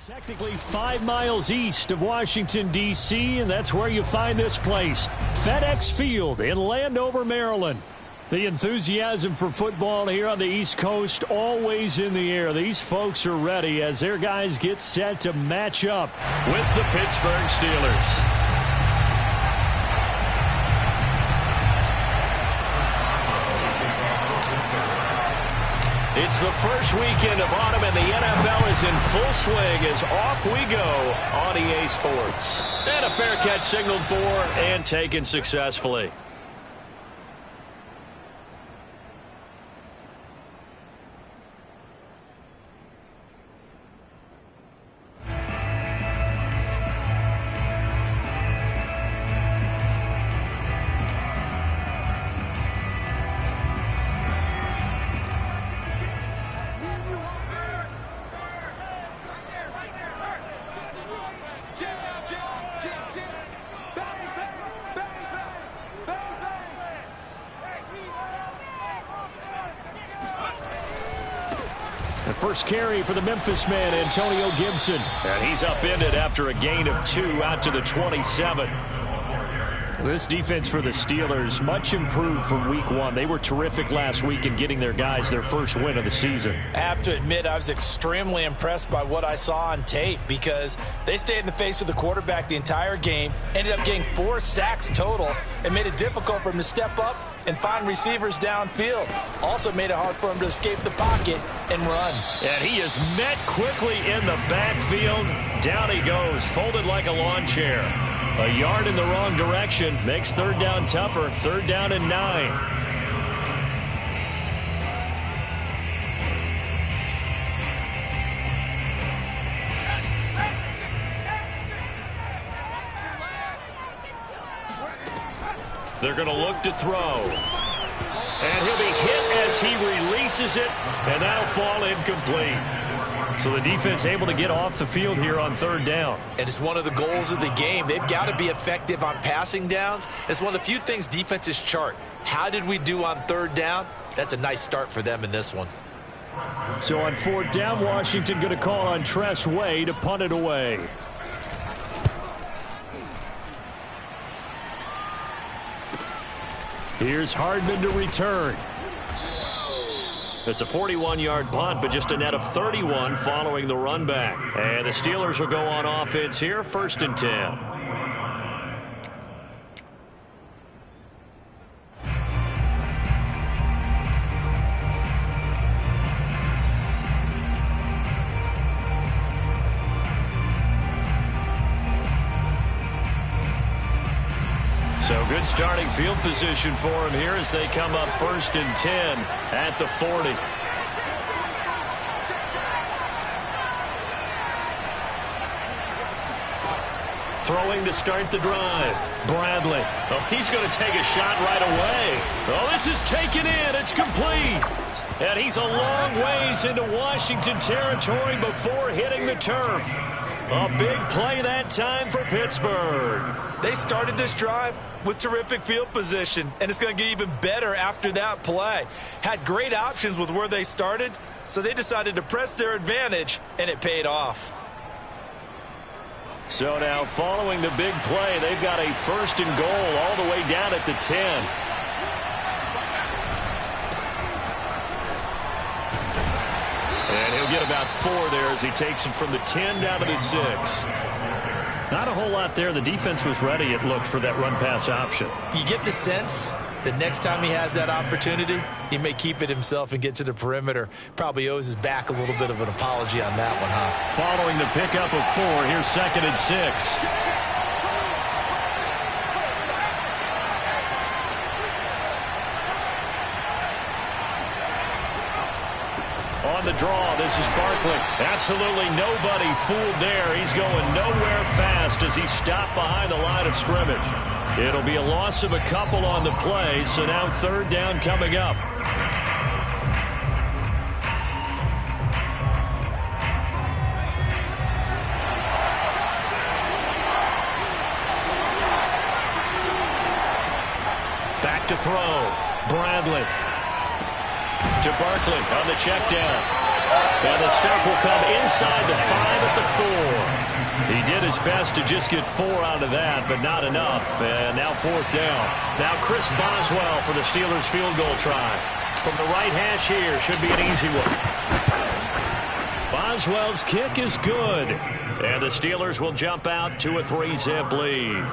Technically 5 miles east of Washington, D.C., and that's where you find this place, FedEx Field in Landover, Maryland. The enthusiasm for football here on the East Coast always in the air. These folks are ready as their guys get set to match up with the Pittsburgh Steelers. It's the first weekend of autumn, and the NFL is in full swing as off we go on EA Sports. And a fair catch signaled for and taken successfully. The first carry for the Memphis man, Antonio Gibson. And he's upended after a gain of 2 out to the 27. This defense for the Steelers, much improved from week 1. They were terrific last week in getting their guys their first win of the season. I have to admit, I was extremely impressed by what I saw on tape because they stayed in the face of the quarterback the entire game, ended up getting 4 sacks total, and made it difficult for him to step up and find receivers downfield. Also made it hard for him to escape the pocket and run. And he is met quickly in the backfield. Down he goes, folded like a lawn chair. A yard in the wrong direction makes third down tougher. 3rd down and 9. They're going to look to throw. And he'll be hit as he releases it, and that'll fall incomplete. So the defense able to get off the field here on 3rd down. And it's one of the goals of the game. They've got to be effective on passing downs. It's one of the few things defenses chart. How did we do on 3rd down? That's a nice start for them in this one. So on 4th down, Washington going to call on Tress Way to punt it away. Here's Hardman to return. It's a 41-yard punt, but just a net of 31 following the run back. And the Steelers will go on offense here, 1st and 10. So good starting field position for him here as they come up 1st and 10 at the 40. Throwing to start the drive. Bradley. Oh, he's going to take a shot right away. Oh, this is taken in. It's complete. And he's a long ways into Washington territory before hitting the turf. A big play that time for Pittsburgh. They started this drive with terrific field position, and it's going to get even better after that play. Had great options with where they started, so they decided to press their advantage, and it paid off. So now following the big play, they've got a 1st and goal all the way down at the 10. And he'll get about 4 there as he takes it from the 10 down to the 6. Not a whole lot there. The defense was ready, it looked, for that run-pass option. You get the sense that next time he has that opportunity, he may keep it himself and get to the perimeter. Probably owes his back a little bit of an apology on that one, huh? Following the pickup of 4, here's 2nd and 6. On the draw, this is Barkley. Absolutely nobody fooled there. He's going nowhere fast as he stopped behind the line of scrimmage. It'll be a loss of a couple on the play, so now 3rd down coming up. Back to throw. Bradley. To Barkley on the check down. And the stop will come inside the 5 at the 4. He did his best to just get 4 out of that, but not enough. And now 4th down. Now Chris Boswell for the Steelers field goal try. From the right hash here, should be an easy one. Boswell's kick is good. And the Steelers will jump out to a 3-zip lead.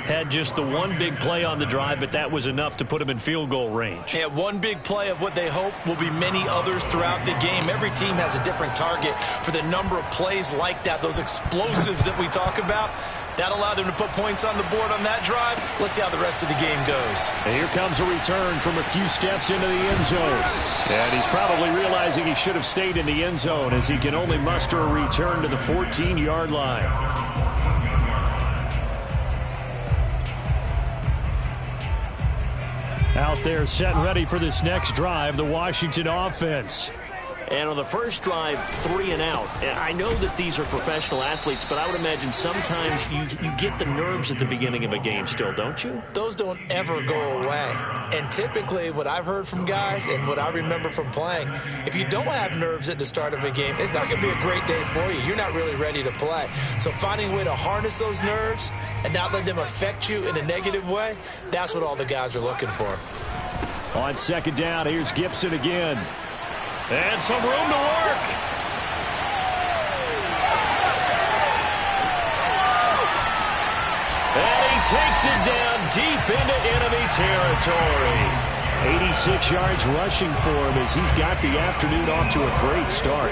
Had just the one big play on the drive, but that was enough to put him in field goal range. Yeah, one big play of what they hope will be many others throughout the game. Every team has a different target for the number of plays like that, those explosives that we talk about. That allowed him to put points on the board on that drive. Let's see how the rest of the game goes. And here comes a return from a few steps into the end zone. And he's probably realizing he should have stayed in the end zone as he can only muster a return to the 14-yard line. Out there set and ready for this next drive, the Washington offense. And on the first drive, 3 and out. And I know that these are professional athletes, but I would imagine sometimes you get the nerves at the beginning of a game still, don't you? Those don't ever go away. And typically what I've heard from guys and what I remember from playing, if you don't have nerves at the start of a game, it's not going to be a great day for you. You're not really ready to play. So finding a way to harness those nerves and not let them affect you in a negative way, that's what all the guys are looking for. On 2nd down, here's Gibson again. And some room to work. And he takes it down deep into enemy territory. 86 yards rushing for him as he's got the afternoon off to a great start.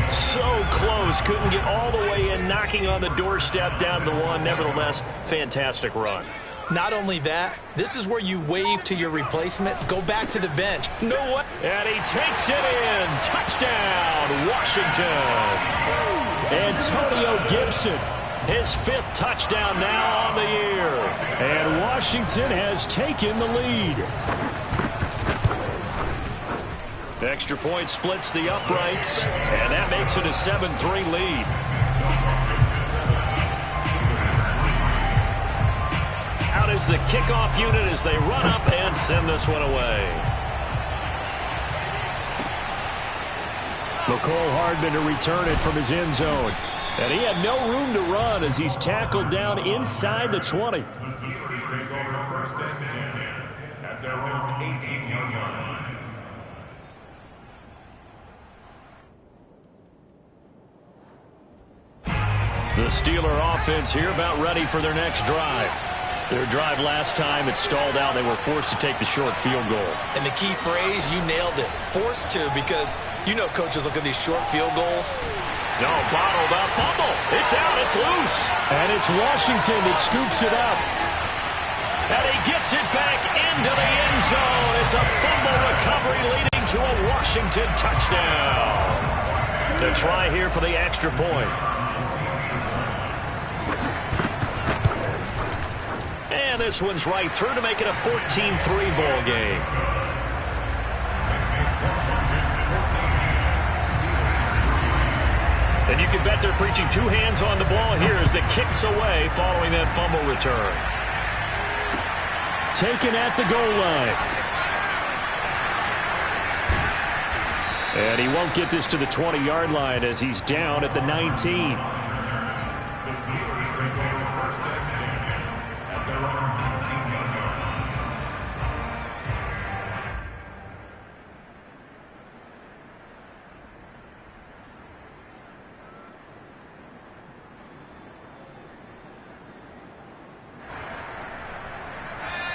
So close, couldn't get all the way in, knocking on the doorstep down to the 1. Nevertheless, fantastic run. Not only that, this is where you wave to your replacement, go back to the bench. No what? And he takes it in. Touchdown, Washington. Antonio Gibson, his 5th touchdown now on the year. And Washington has taken the lead. Extra point splits the uprights, and that makes it a 7-3 lead. Out is the kickoff unit as they run up and send this one away. McCole Hardman to return it from his end zone. And he had no room to run as he's tackled down inside the 20. The Steelers take over 1st and 10 at their own 18-yard line. The Steeler offense here about ready for their next drive. Their drive last time, it stalled out. They were forced to take the short field goal. And the key phrase, you nailed it, forced to, because you know coaches look at these short field goals. No, bottled up, fumble. It's out, it's loose. And it's Washington that scoops it up. And he gets it back into the end zone. It's a fumble recovery leading to a Washington touchdown. The try here for the extra point. And this one's right through to make it a 14-3 ball game. And you can bet they're preaching 2 hands on the ball here as the kick's away following that fumble return. Taken at the goal line. And he won't get this to the 20-yard line as he's down at the 19. The Steelers take over 1st and 10 at their own 19-yard line.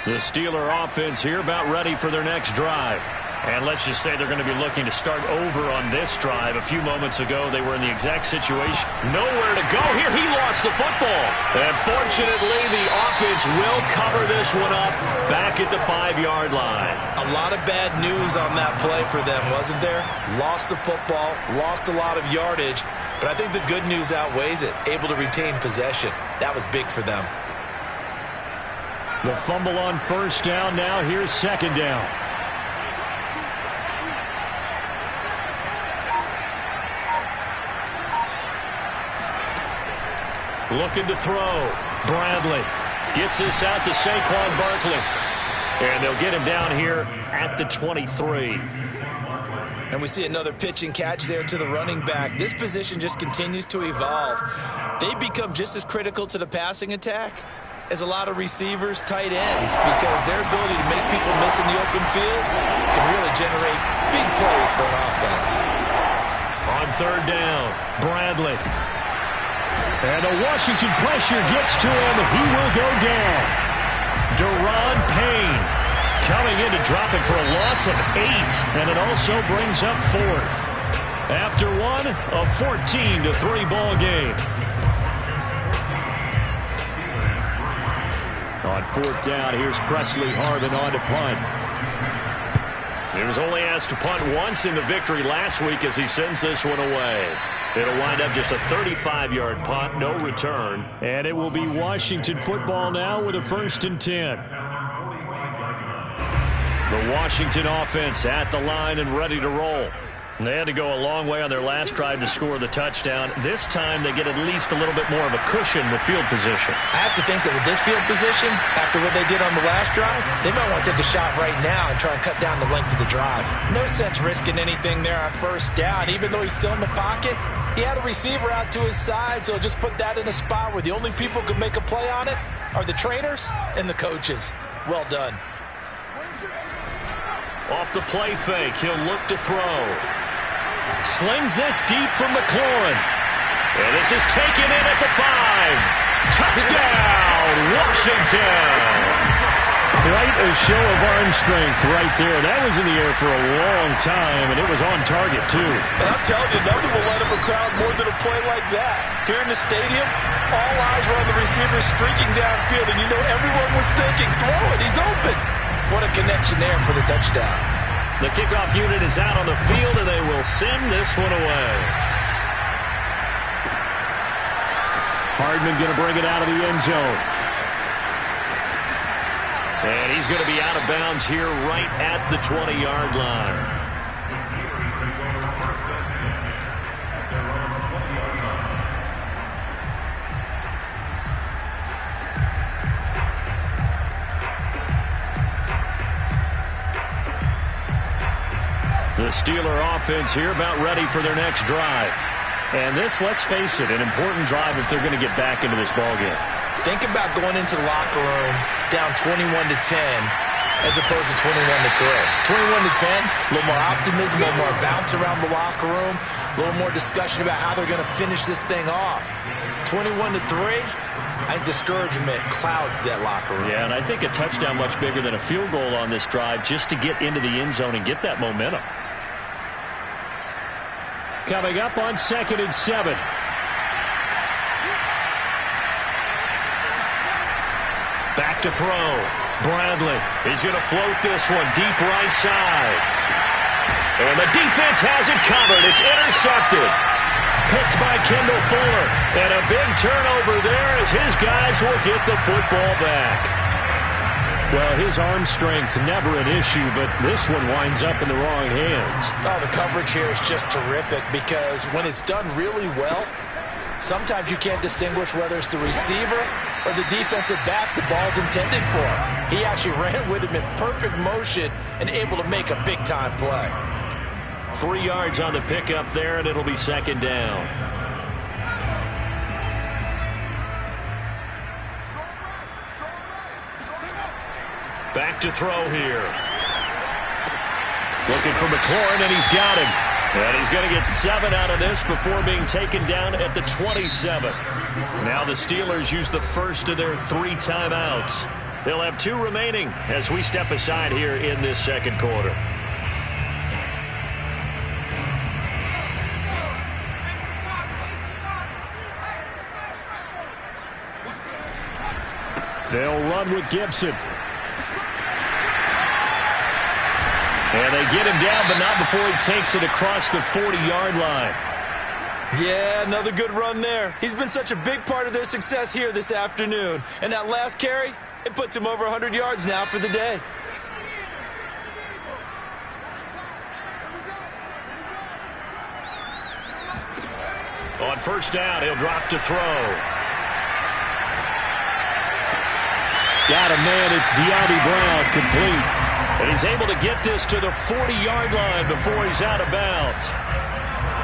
The Steeler offense here about ready for their next drive. And let's just say they're going to be looking to start over on this drive. A few moments ago, they were in the exact situation. Nowhere to go here. He lost the football. And fortunately, the offense will cover this one up back at the 5-yard line. A lot of bad news on that play for them, wasn't there? Lost the football, lost a lot of yardage. But I think the good news outweighs it. Able to retain possession. That was big for them. The fumble on 1st down. Now here's 2nd down. Looking to throw. Bradley gets this out to Saquon Barkley. And they'll get him down here at the 23. And we see another pitch and catch there to the running back. This position just continues to evolve. They become just as critical to the passing attack as a lot of receivers, tight ends, because their ability to make people miss in the open field can really generate big plays for an offense. On third down, Bradley. And the Washington pressure gets to him. He will go down. Deron Payne coming in to drop it for a loss of 8, and it also brings up fourth. After one, a 14-3 ball game. On fourth down, here's Presley Harvin on to punt. He was only asked to punt once in the victory last week as he sends this one away. It'll wind up just a 35-yard punt, no return. And it will be Washington football now with a 1st and 10. The Washington offense at the line and ready to roll. They had to go a long way on their last drive to score the touchdown. This time they get at least a little bit more of a cushion with field position. I have to think that with this field position, after what they did on the last drive, they might want to take a shot right now and try and cut down the length of the drive. No sense risking anything there on first down. Even though he's still in the pocket, he had a receiver out to his side, so just put that in a spot where the only people who can make a play on it are the trainers and the coaches. Well done. Off the play fake, he'll look to throw. Slings this deep from McLaurin. And this is taken in at the 5. Touchdown, Washington. Quite a show of arm strength right there. That was in the air for a long time, and it was on target, too. And I'm telling you, nothing will light up a crowd more than a play like that. Here in the stadium, all eyes were on the receiver streaking downfield, and you know everyone was thinking, throw it, he's open. What a connection there for the touchdown. The kickoff unit is out on the field, and they will send this one away. Hardman going to bring it out of the end zone. And he's going to be out of bounds here right at the 20-yard line. The Steelers take over 1st and 10 at their own 20-yard line. The Steeler offense here about ready for their next drive. And this, let's face it, an important drive if they're going to get back into this ballgame. Think about going into the locker room down 21-10 as opposed to 21-3. 21-10, a little more optimism, a little more bounce around the locker room, a little more discussion about how they're going to finish this thing off. 21-3, I think discouragement clouds that locker room. Yeah, and I think a touchdown much bigger than a field goal on this drive just to get into the end zone and get that momentum. Coming up on 2nd and 7. Back to throw. Bradley. He's going to float this one deep right side. And the defense has it covered. It's intercepted. Picked by Kendall Fuller. And a big turnover there as his guys will get the football back. Well, his arm strength never an issue, but this one winds up in the wrong hands. Oh, the coverage here is just terrific because when it's done really well, sometimes you can't distinguish whether it's the receiver or the defensive back the ball's intended for. He actually ran with him in perfect motion and able to make a big-time play. 3 yards on the pickup there, and it'll be 2nd down. Back to throw here. Looking for McLaurin, and he's got him. And he's going to get 7 out of this before being taken down at the 27. Now the Steelers use the first of their 3 timeouts. They'll have 2 remaining as we step aside here in this second quarter. They'll run with Gibson. And they get him down, but not before he takes it across the 40-yard line. Yeah, another good run there. He's been such a big part of their success here this afternoon. And that last carry, it puts him over 100 yards now for the day. On first down, he'll drop to throw. Got a man, it's De'Ami Brown, complete. And he's able to get this to the 40-yard line before he's out of bounds.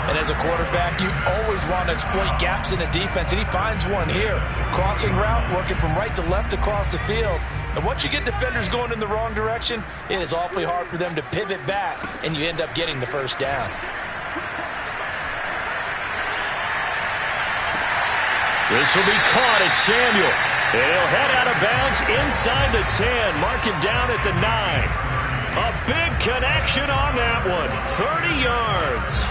And as a quarterback, you always want to exploit gaps in the defense, and he finds one here. Crossing route, working from right to left across the field. And once you get defenders going in the wrong direction, it is awfully hard for them to pivot back, and you end up getting the first down. This will be caught at Samuel. And he'll head out of bounds inside the 10. Mark him down at the 9. A big connection on that one. 30 yards.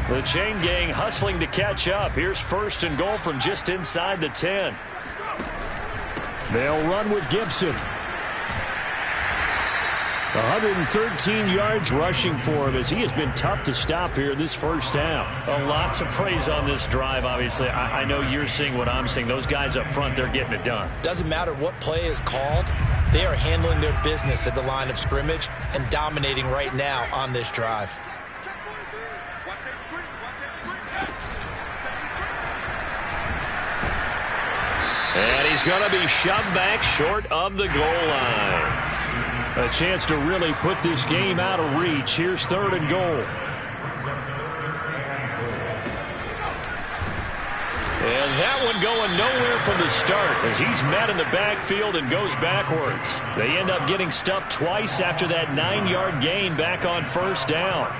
The chain gang hustling to catch up. Here's 1st and goal from just inside the 10. They'll run with Gibson. 113 yards rushing for him as he has been tough to stop here this first half. A lot to praise on this drive, obviously. I know you're seeing what I'm seeing. Those guys up front, they're getting it done. Doesn't matter what play is called. They are handling their business at the line of scrimmage and dominating right now on this drive. And he's going to be shoved back short of the goal line. A chance to really put this game out of reach. Here's 3rd and goal. And that one going nowhere from the start as he's met in the backfield and goes backwards. They end up getting stuffed twice after that 9-yard gain back on 1st down.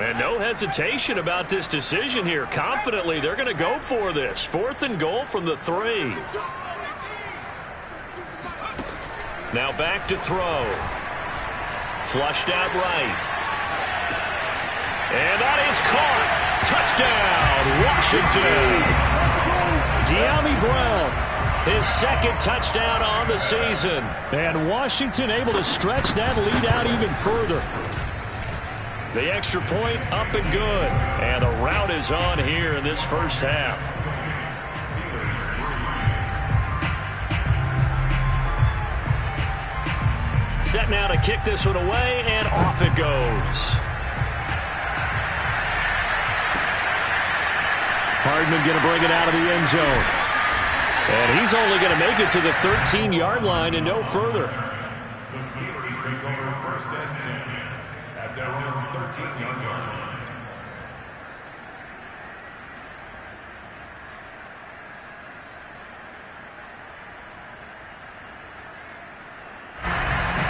And no hesitation about this decision here. Confidently, they're going to go for this. 4th and goal from the 3. Now back to throw. Flushed out right. And that is caught. Touchdown, Washington. De'Ami Brown, his 2nd touchdown on the season. And Washington able to stretch that lead out even further. The extra point up and good. And the route is on here in this first half. Set now to kick this one away, and off it goes. Hardman going to bring it out of the end zone. And he's only going to make it to the 13-yard line and no further. The Steelers take over 1st and 10 at their own 13-yard line.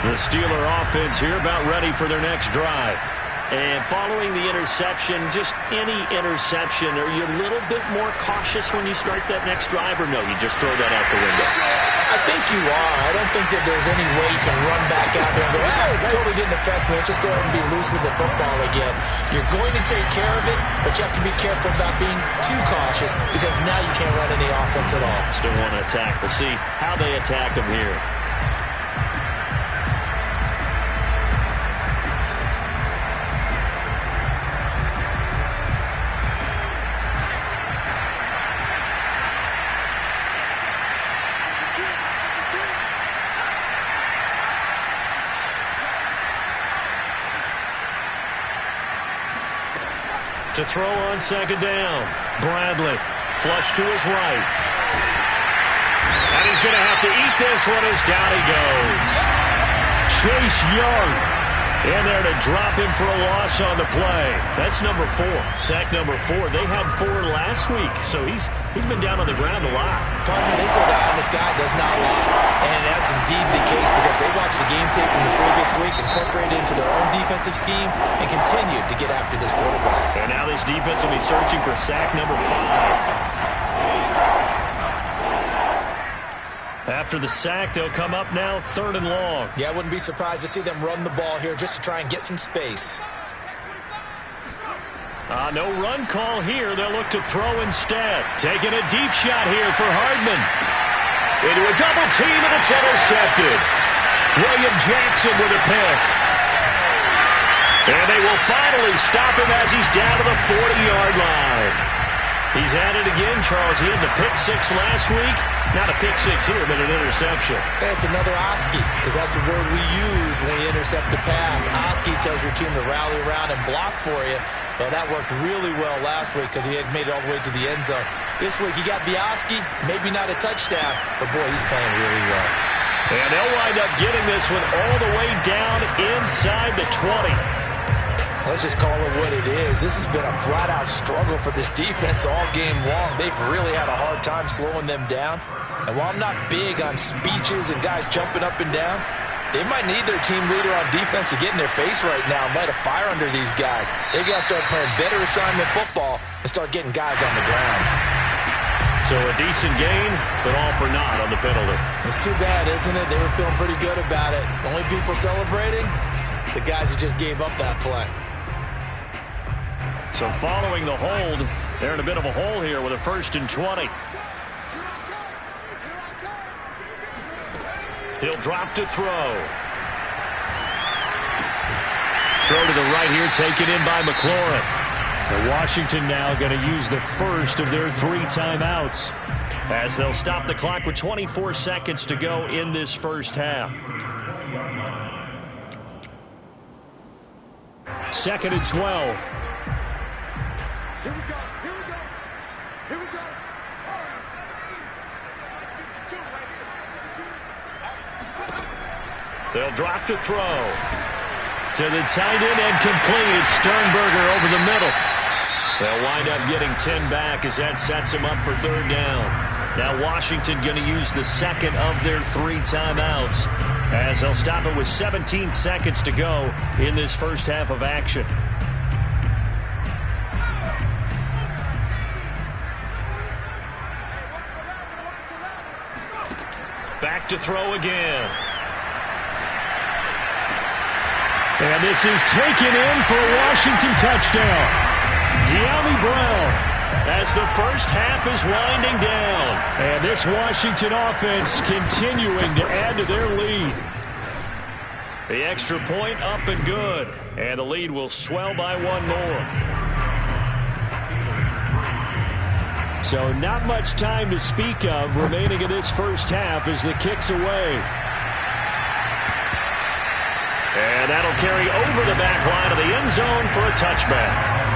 The Steeler offense here about ready for their next drive. And following the interception, just any interception, are you a little bit more cautious when you start that next drive, or no, you just throw that out the window? I think you are. I don't think that there's any way you can run back out there and go, oh, it totally didn't affect me. Let's just go ahead and be loose with the football again. You're going to take care of it, but you have to be careful about being too cautious because now you can't run any offense at all. Still want to attack. We'll see how they attack them here. To throw on 2nd down. Bradley, flush to his right. And he's going to have to eat this one as down he goes. Chase Young in there to drop him for a loss on the play. That's number 4. Sack number 4. They had 4 last week, so he's been down on the ground a lot. Partner, this is a guy, and this guy does not lie. And that's indeed the case because they watched the game tape from the previous week, incorporated into their own defensive scheme, and continued to get after this quarterback. And now this defense will be searching for sack number 5. After the sack, they'll come up now 3rd and long. Yeah, I wouldn't be surprised to see them run the ball here just to try and get some space. No run call here. They'll look to throw instead. Taking a deep shot here for Hardman. Into a double team, and it's intercepted. William Jackson with a pick. And they will finally stop him as he's down to the 40-yard line. He's at it again, Charles. He had the pick six last week. Not a pick six here, but an interception. It's another Oski, because that's the word we use when you intercept a pass. Oski tells your team to rally around and block for you. But that worked really well last week because he had made it all the way to the end zone. This week he got the Oski, maybe not a touchdown, but boy, he's playing really well. And they'll wind up getting this one all the way down inside the 20. Let's just call it what it is. This has been a flat-out struggle for this defense all game long. They've really had a hard time slowing them down. And while I'm not big on speeches and guys jumping up and down, they might need their team leader on defense to get in their face right now and light a fire under these guys. They got to start playing better assignment football and start getting guys on the ground. So a decent gain, but all for naught on the penalty. It's too bad, isn't it? They were feeling pretty good about it. The only people celebrating, the guys who just gave up that play. So following the hold, they're in a bit of a hole here with a 1st and 20. He'll drop to throw. Throw to the right here, taken in by McLaurin. But Washington now going to use the first of their 3 timeouts as they'll stop the clock with 24 seconds to go in this first half. 2nd and 12. Here we go. Here we go. Here we go. They'll drop to throw. To the tight end and complete. It's Sternberger over the middle. They'll wind up getting 10 back as that sets them up for 3rd down. Now Washington going to use the 2nd of their 3 timeouts as they'll stop it with 17 seconds to go in this first half of action. Back to throw again. And this is taken in for a Washington touchdown. De'Ami Brown as the first half is winding down. And this Washington offense continuing to add to their lead. The extra point up and good. And the lead will swell by 1 more. So not much time to speak of remaining in this first half as the kick's away. And that'll carry over the back line of the end zone for a touchback.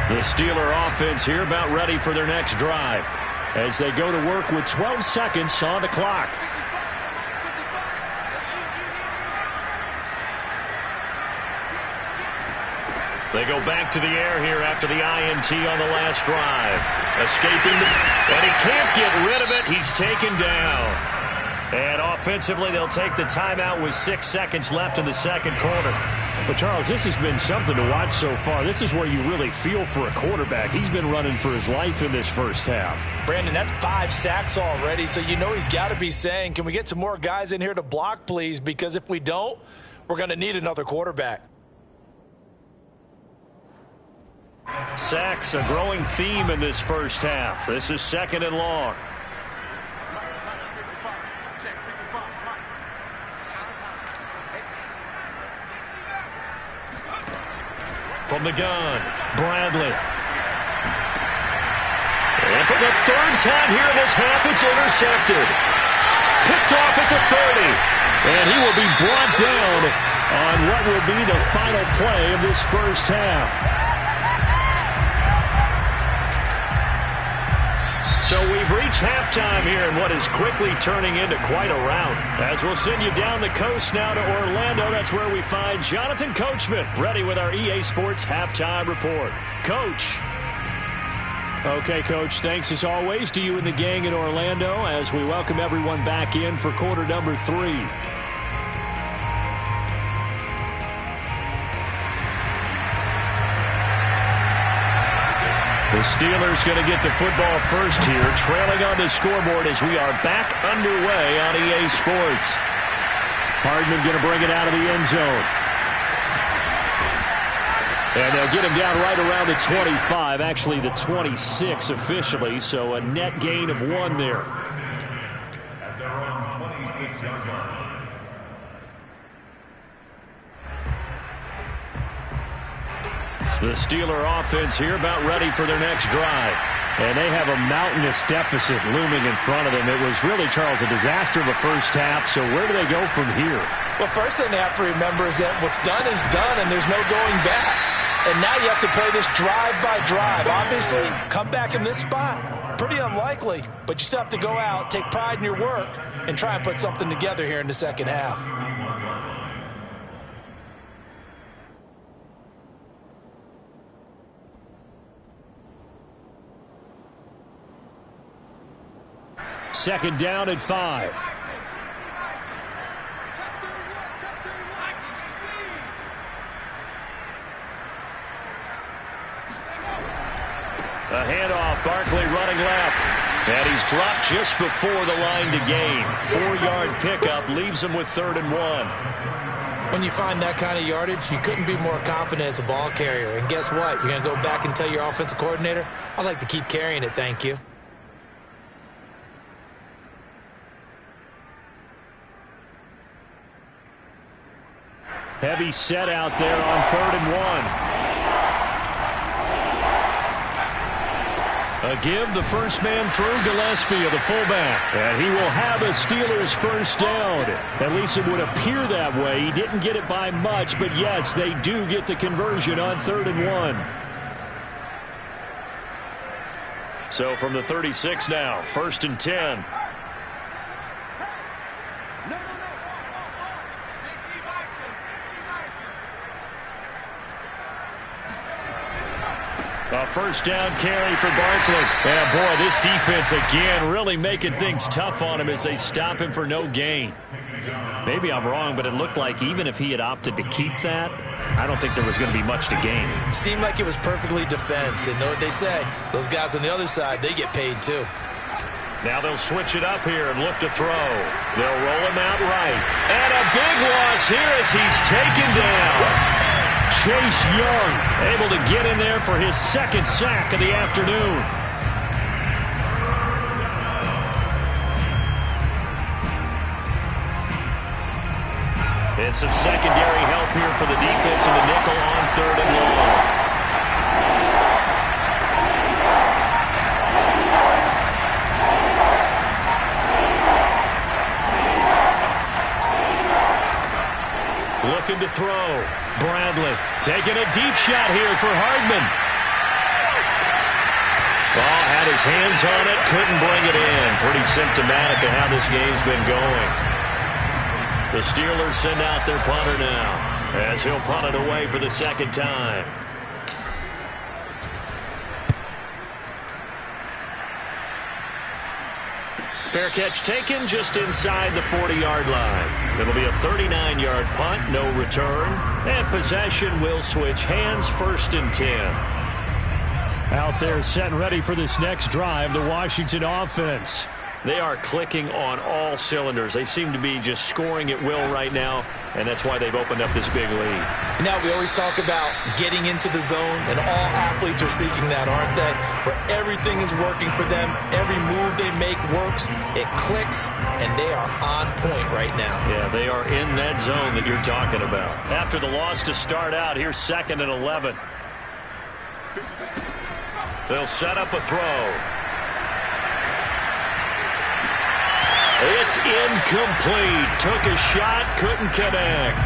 The Steeler offense here about ready for their next drive as they go to work with 12 seconds on the clock. They go back to the air here after the INT on the last drive. Escaping, and he can't get rid of it. He's taken down. And offensively, they'll take the timeout with 6 seconds left in the second quarter. But, Charles, this has been something to watch so far. This is where you really feel for a quarterback. He's been running for his life in this first half. Brandon, that's 5 sacks already, so you know he's got to be saying, can we get some more guys in here to block, please? Because if we don't, we're going to need another quarterback. Sacks, a growing theme in this first half. This is 2nd and long. From the gun, Bradley. And for the 3rd time here in this half, it's intercepted. Picked off at the 30. And he will be brought down on what will be the final play of this first half. So we've reached halftime here in what is quickly turning into quite a rout. As we'll send you down the coast now to Orlando, that's where we find Jonathan Coachman ready with our EA Sports Halftime Report. Coach. Okay, Coach, thanks as always to you and the gang in Orlando as we welcome everyone back in for quarter number 3. The Steelers going to get the football first here, trailing on the scoreboard as we are back underway on EA Sports. Hardman going to bring it out of the end zone. And they'll get him down right around the 25, actually the 26 officially, so a net gain of 1 there. At their own 26-yard line. The Steeler offense here about ready for their next drive. And they have a mountainous deficit looming in front of them. It was really, Charles, a disaster of a first half, so where do they go from here? Well, first thing they have to remember is that what's done is done, and there's no going back. And now you have to play this drive by drive. Obviously, come back in this spot, pretty unlikely. But you still have to go out, take pride in your work, and try and put something together here in the second half. Second down at 5. A handoff, Barkley running left. And he's dropped just before the line to gain. 4-yard pickup leaves him with 3rd and 1. When you find that kind of yardage, you couldn't be more confident as a ball carrier. And guess what? You're going to go back and tell your offensive coordinator, I'd like to keep carrying it, thank you. Heavy set out there on 3rd and 1. A give, the first man through, Gillespie, the fullback. And he will have a Steelers first down. At least it would appear that way. He didn't get it by much, but yes, they do get the conversion on 3rd and 1. So from the 36 now, 1st and 10. A first down carry for Barkley. And boy, this defense again really making things tough on him as they stop him for no gain. Maybe I'm wrong, but it looked like even if he had opted to keep that, I don't think there was going to be much to gain. Seemed like it was perfectly defense. And know what they say, those guys on the other side, they get paid too. Now they'll switch it up here and look to throw. They'll roll him out right. And a big loss here as he's taken down. Chase Young able to get in there for his 2nd sack of the afternoon. And some secondary help here for the defense in the nickel on 3rd and long. Looking to throw. Bradley taking a deep shot here for Hardman. Well, had his hands on it, couldn't bring it in. Pretty symptomatic of how this game's been going. The Steelers send out their punter now as he'll punt it away for the 2nd time. Fair catch taken just inside the 40-yard line. It'll be a 39-yard punt, no return. And possession will switch hands, 1st and 10. Out there set and ready for this next drive, the Washington offense. They are clicking on all cylinders. They seem to be just scoring at will right now, and that's why they've opened up this big lead. Now, we always talk about getting into the zone, and all athletes are seeking that, aren't they? Where everything is working for them, every move they make works, it clicks, and they are on point right now. Yeah, they are in that zone that you're talking about. After the loss to start out, here's 2nd and 11. They'll set up a throw. It's incomplete. Took a shot, couldn't connect.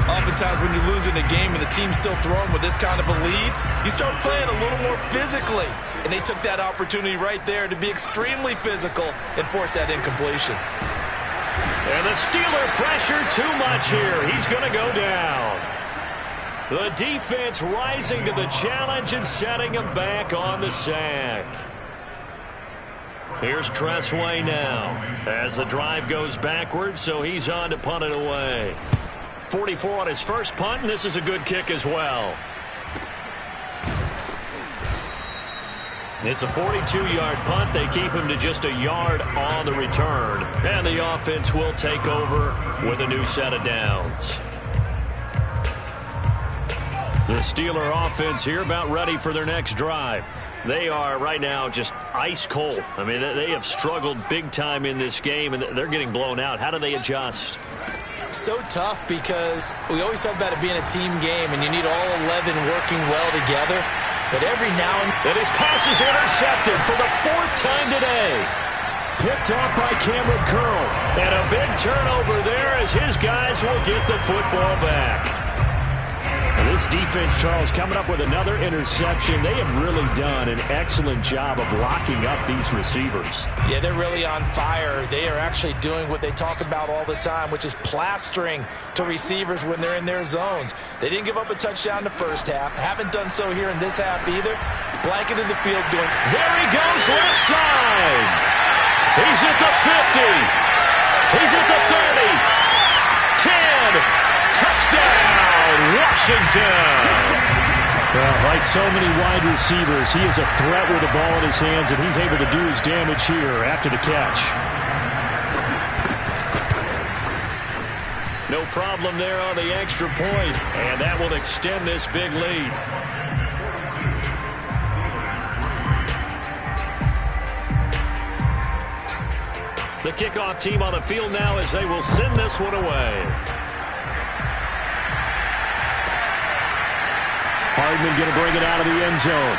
Oftentimes when you're losing a game and the team's still throwing with this kind of a lead, you start playing a little more physically. And they took that opportunity right there to be extremely physical and force that incompletion. And the Steeler pressure too much here. He's going to go down. The defense rising to the challenge and setting him back on the sack. Here's Tressway now as the drive goes backwards, so he's on to punt it away. 44 on his first punt, and this is a good kick as well. It's a 42-yard punt. They keep him to just a yard on the return, and the offense will take over with a new set of downs. The Steeler offense here about ready for their next drive. They are right now just ice cold. I mean, they have struggled big time in this game, and they're getting blown out. How do they adjust? So tough because we always talk about it being a team game, and you need all 11 working well together. But every now and then, his pass is intercepted for the 4th time today. Picked off by Cameron Curl. And a big turnover there as his guys will get the football back. This defense, Charles, coming up with another interception. They have really done an excellent job of locking up these receivers. Yeah, they're really on fire. They are actually doing what they talk about all the time, which is plastering to receivers when they're in their zones. They didn't give up a touchdown in the first half. Haven't done so here in this half either. Blanket in the field going. There he goes, left side. He's at the 50. He's at the 30. 10. Touchdown, Washington. Well, like so many wide receivers, he is a threat with the ball in his hands, and he's able to do his damage here after the catch. No problem there on the extra point, and that will extend this big lead. The kickoff team on the field now as they will send this one away. Hardman going to bring it out of the end zone.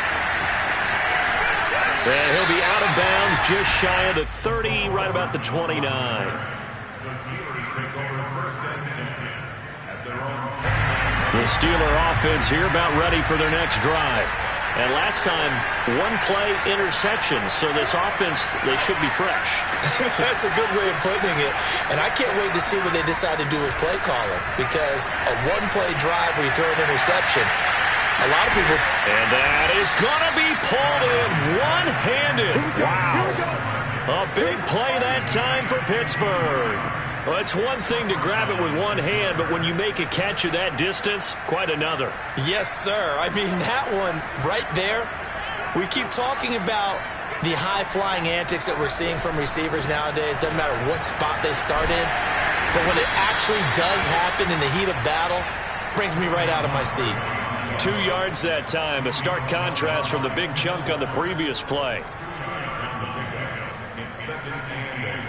And he'll be out of bounds just shy of the 30, right about the 29. The Steelers take over first and 10 at their own 10. The Steeler offense here about ready for their next drive. And last time, one-play interception, so this offense, they should be fresh. That's a good way of putting it. And I can't wait to see what they decide to do with play calling, because a one-play drive where you throw an interception, a lot of people. And that is going to be pulled in one-handed. Wow. A big play that time for Pittsburgh. Well, it's one thing to grab it with one hand, but when you make a catch of that distance, quite another. Yes, sir. I mean, that one right there, we keep talking about the high-flying antics that we're seeing from receivers nowadays. Doesn't matter what spot they start in. But when it actually does happen in the heat of battle, it brings me right out of my seat. 2 yards that time, a stark contrast from the big chunk on the previous play.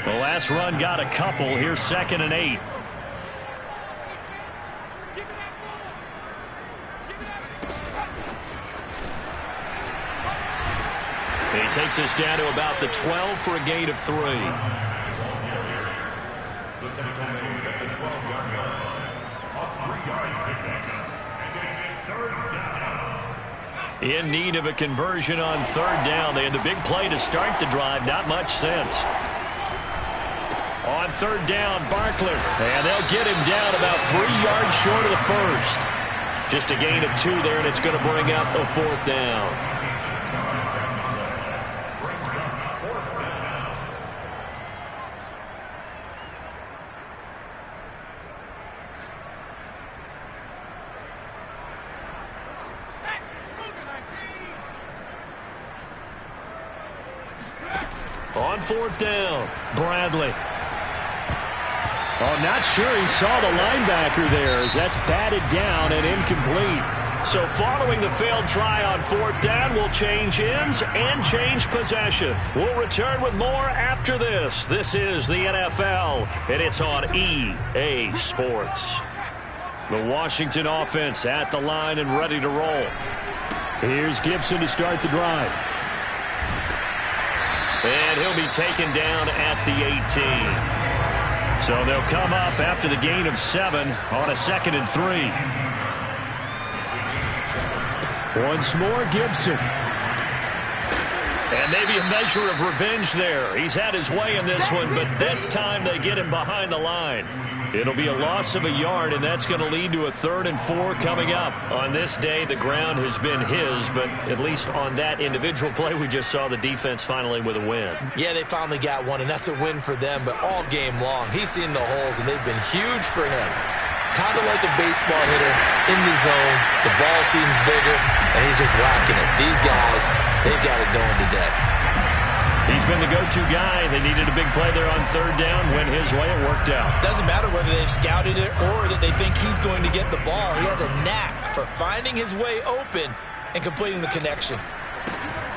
The last run got a couple. Here's 2nd and 8. He takes us down to about the 12 for a gain of 3. In need of a conversion on 3rd down. They had the big play to start the drive. Not much sense. On 3rd down, Barkley. And they'll get him down about 3 yards short of the first. Just a gain of 2 there, and it's going to bring up a 4th down. On 4th down, Bradley. Oh, not sure he saw the linebacker there as that's batted down and incomplete. So following the failed try on 4th down, we'll change ends and change possession. We'll return with more after this. This is the NFL, and it's on EA Sports. The Washington offense at the line and ready to roll. Here's Gibson to start the drive. And he'll be taken down at the 18. So they'll come up after the gain of 7 on a 2nd and 3. Once more, Gibson. And maybe a measure of revenge there. He's had his way in this one, but this time they get him behind the line. It'll be a loss of a yard, and that's going to lead to a 3rd and 4 coming up. On this day, the ground has been his, but at least on that individual play, we just saw the defense finally with a win. Yeah, they finally got one, and that's a win for them, but all game long, he's seen the holes, and they've been huge for him. Kind of like a baseball hitter in the zone. The ball seems bigger, and he's just whacking it. These guys, they've got it going today. He's been the go-to guy. They needed a big play there on 3rd down. Went his way. It worked out. Doesn't matter whether they've scouted it or that they think he's going to get the ball. He has a knack for finding his way open and completing the connection.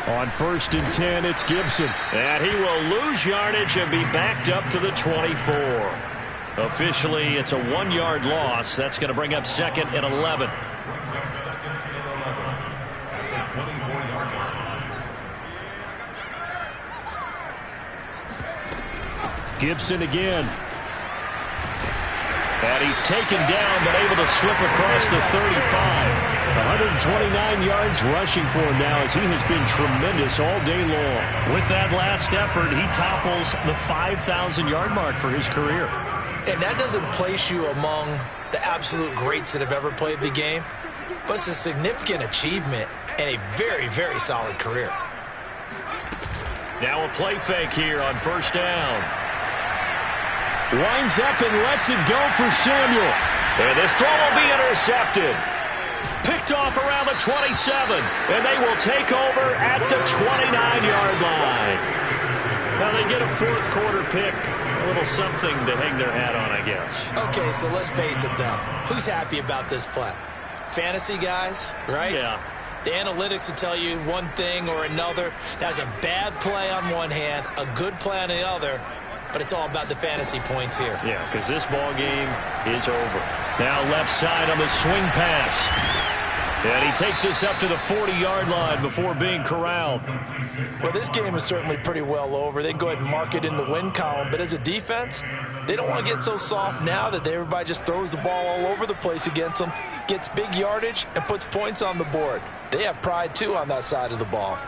On 1st and 10, it's Gibson. And he will lose yardage and be backed up to the 24. Officially, it's a 1-yard loss. That's going to bring up 2nd and 11. Gibson again. And he's taken down, but able to slip across the 35. 129 yards rushing for him now, as he has been tremendous all day long. With that last effort, he topples the 5,000-yard mark for his career. And that doesn't place you among the absolute greats that have ever played the game, but it's a significant achievement and a very, very solid career. Now a play fake here on 1st down. Winds up and lets it go for Samuel. And this throw will be intercepted. Picked off around the 27. And they will take over at the 29-yard line. Now they get a 4th quarter pick. A little something to hang their hat on, I guess. Okay, so let's face it, though. Who's happy about this play? Fantasy guys, right? Yeah. The analytics will tell you one thing or another. That's a bad play on one hand, a good play on the other. But it's all about the fantasy points here. Yeah, because this ball game is over. Now left side on the swing pass. And he takes this up to the 40-yard line before being corralled. Well, this game is certainly pretty well over. They can go ahead and mark it in the win column. But as a defense, they don't want to get so soft now that everybody just throws the ball all over the place against them, gets big yardage, and puts points on the board. They have pride, too, on that side of the ball.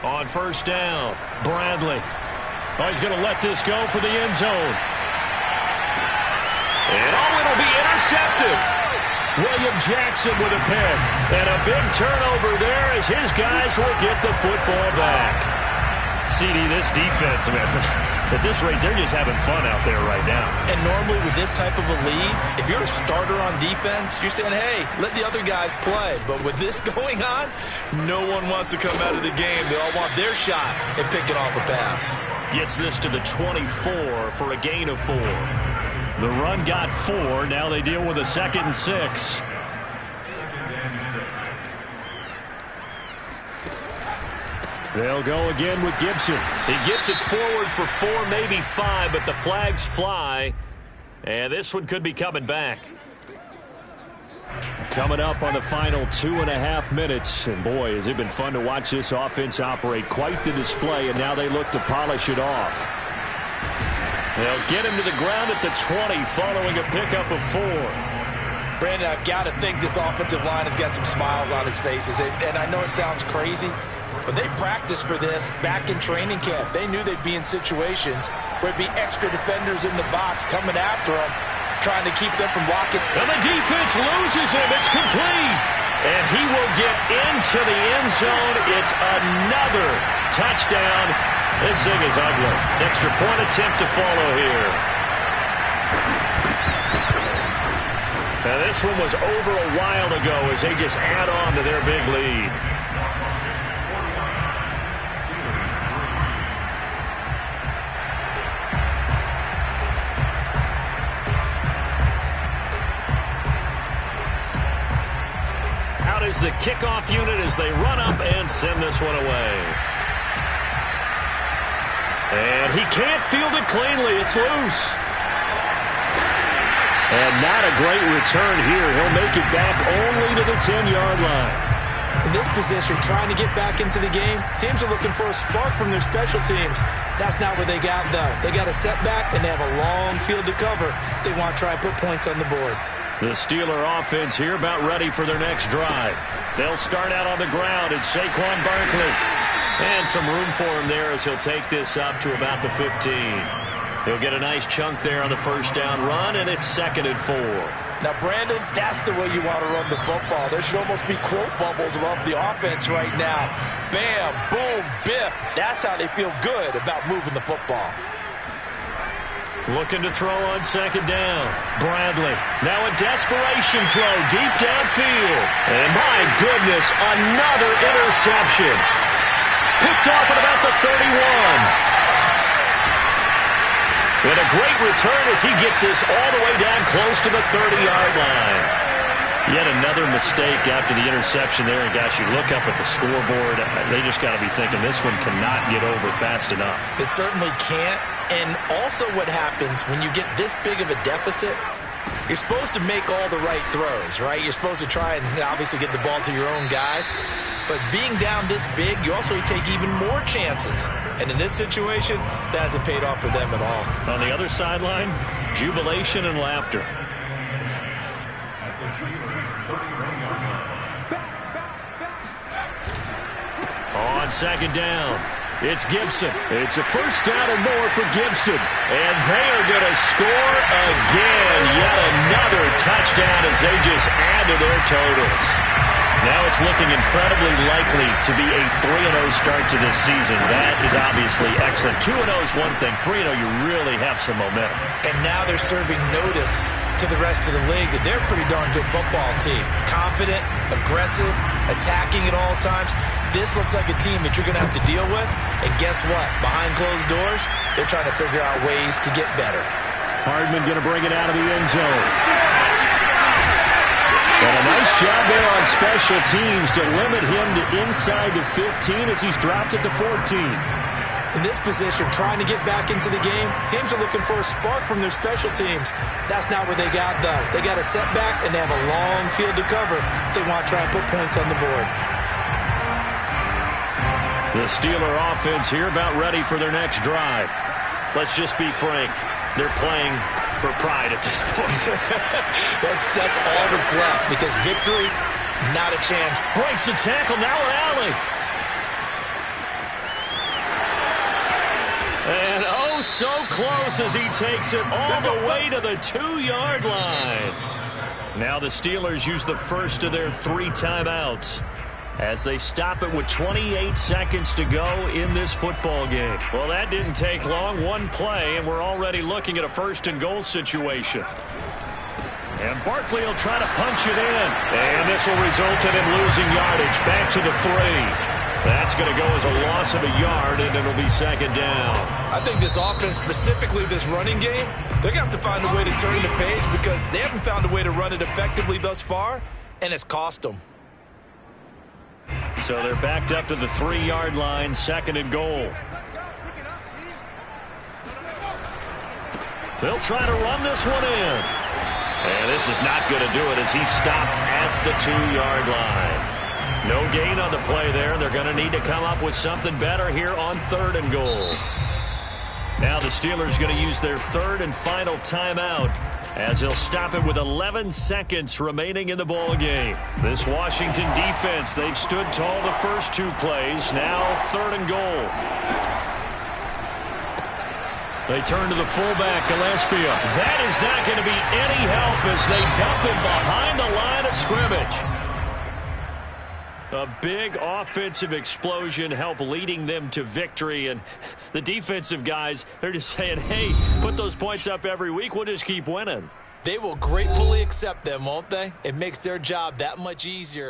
On 1st down, Bradley. Oh, he's going to let this go for the end zone. And it'll be intercepted. William Jackson with a pick. And a big turnover there as his guys will get the football back. CD, this defense, man, at this rate, they're just having fun out there right now. And normally with this type of a lead, if you're a starter on defense, you're saying, hey, let the other guys play. But with this going on, no one wants to come out of the game. They all want their shot at picking off a pass. Gets this to the 24 for a gain of 4. The run got 4. Now they deal with a 2nd and 6. They'll go again with Gibson. He gets it forward for 4, maybe 5, but the flags fly. And this one could be coming back. Coming up on the final 2.5 minutes. And boy, has it been fun to watch this offense operate. Quite the display, and now they look to polish it off. They'll get him to the ground at the 20 following a pickup of 4. Brandon, I've got to think this offensive line has got some smiles on its faces. And I know it sounds crazy, but they practiced for this back in training camp. They knew they'd be in situations where it'd be extra defenders in the box coming after them, trying to keep them from blocking. And the defense loses him. It's complete. And he will get into the end zone. It's another touchdown. This thing is ugly. Extra point attempt to follow here. Now this one was over a while ago as they just add on to their big lead. Out is the kickoff unit as they run up and send this one away. And he can't field it cleanly. It's loose. And not a great return here. He'll make it back only to the 10-yard line. In this position, trying to get back into the game, teams are looking for a spark from their special teams. That's not what they got, though. They got a setback, and they have a long field to cover if they want to try and put points on the board. The Steeler offense here about ready for their next drive. They'll start out on the ground. It's Saquon Barkley. And some room for him there as he'll take this up to about the 15. He'll get a nice chunk there on the first down run, and it's 2nd and 4. Now, Brandon, that's the way you want to run the football. There should almost be quote bubbles above the offense right now. Bam, boom, biff. That's how they feel good about moving the football. Looking to throw on 2nd down. Bradley. Now a desperation throw deep downfield. And my goodness, another interception. Picked off at about the 31. And a great return as he gets this all the way down close to the 30-yard line. Yet another mistake after the interception there. And gosh, you look up at the scoreboard, they just got to be thinking this one cannot get over fast enough. It certainly can't. And also what happens when you get this big of a deficit, you're supposed to make all the right throws, right? You're supposed to try and obviously get the ball to your own guys. But being down this big, you also take even more chances. And in this situation, that hasn't paid off for them at all. On the other sideline, jubilation and laughter. On 2nd down, it's Gibson. It's a first down and more for Gibson. And they are going to score again. Yet another touchdown as they just add to their totals. Now it's looking incredibly likely to be a 3-0 start to this season. That is obviously excellent. 2-0 is one thing. 3-0, you really have some momentum. And now they're serving notice to the rest of the league that they're a pretty darn good football team. Confident, aggressive, attacking at all times. This looks like a team that you're going to have to deal with. And guess what? Behind closed doors, they're trying to figure out ways to get better. Hardman going to bring it out of the end zone. And a nice job there on special teams to limit him to inside the 15 as he's dropped at the 14. In this position, trying to get back into the game, teams are looking for a spark from their special teams. That's not what they got, though. They got a setback, and they have a long field to cover if they want to try and put points on the board. The Steeler offense here about ready for their next drive. Let's just be frank. They're playing for pride at this point. that's all that's left, because victory, not a chance. Breaks the tackle, now an alley. And oh, so close as he takes it all the way to the 2-yard line. Now the Steelers use the first of their 3 timeouts as they stop it with 28 seconds to go in this football game. Well, that didn't take long. One play, and we're already looking at a 1st and goal situation. And Barkley will try to punch it in. And this will result in him losing yardage. Back to the 3. That's going to go as a loss of a yard, and it'll be 2nd down. I think this offense, specifically this running game, they're going to have to find a way to turn the page because they haven't found a way to run it effectively thus far, and it's cost them. So they're backed up to the 3-yard line, 2nd and goal. They'll try to run this one in. And this is not going to do it as he's stopped at the 2-yard line. No gain on the play there. They're going to need to come up with something better here on 3rd and goal. Now the Steelers going to use their 3rd and final timeout as they'll stop it with 11 seconds remaining in the ball game. This Washington defense, they've stood tall the first 2 plays. Now 3rd and goal. They turn to the fullback, Gillespie. That is not going to be any help as they dump him behind the line of scrimmage. A big offensive explosion helped leading them to victory. And the defensive guys, they're just saying, hey, put those points up every week. We'll just keep winning. They will gratefully accept them, won't they? It makes their job that much easier.